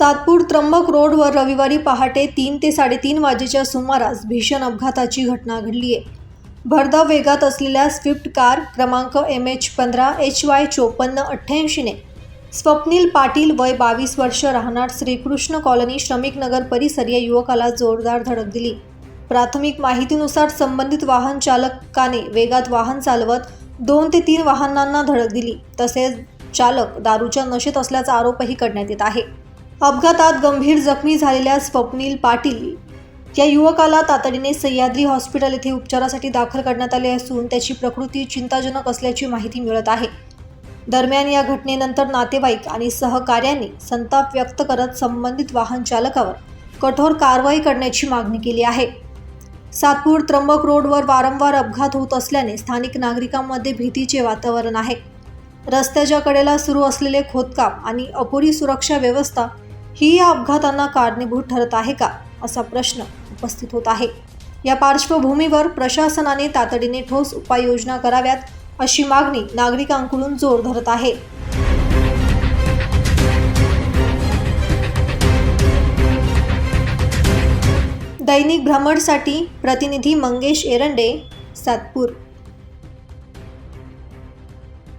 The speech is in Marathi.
सातपूर त्र्यंबक रोडवर रविवारी पहाटे 3 ते 3:30 वाजेच्या सुमारास भीषण अपघाताची घटना घडली आहे. भरधाव वेगात असलेल्या स्विफ्ट कार क्रमांक MH15HY5488 ने स्वप्नील पाटील वय 22 वर्ष राहणार श्रीकृष्ण कॉलनी श्रमिक नगर परिसर या युवकाला जोरदार धडक दिली. प्राथमिक माहितीनुसार संबंधित वाहन चालकाने वेगात वाहन चालवत 2 ते 3 वाहनांना धडक दिली. तसेच चालक दारूच्या नशेत असल्याचा आरोपही करण्यात येत आहे. अपघातात गंभीर जखमी झालेल्या स्वप्नील पाटील या युवकाला तातडीने सह्याद्री हॉस्पिटल येथे उपचारासाठी दाखल करण्यात आले असून त्याची प्रकृती चिंताजनक असल्याची माहिती मिळत आहे. दरम्यान या घटनेनंतर नातेवाईक आणि सहकाऱ्यांनी संताप व्यक्त करत संबंधित वाहन चालकावर कठोर कारवाई करण्याची मागणी केली आहे. सातपूर त्र्यंबक रोडवर वारंवार अपघात होत असल्याने स्थानिक नागरिकांमध्ये भीतीचे वातावरण आहे. रस्त्याच्या कडेला सुरू असलेले खोदकाम आणि अपुरी सुरक्षा व्यवस्था ही या अपघातांना कारणीभूत ठरत आहे का, असा प्रश्न उपस्थित होत आहे. या पार्श्वभूमीवर प्रशासनाने तातडीने ठोस उपाययोजना कराव्यात अशी मागणी नागरिकांकडून जोर धरत आहे. दैनिक भ्रमरसाठी प्रतिनिधी मंगेश एरंडे, सातपूर.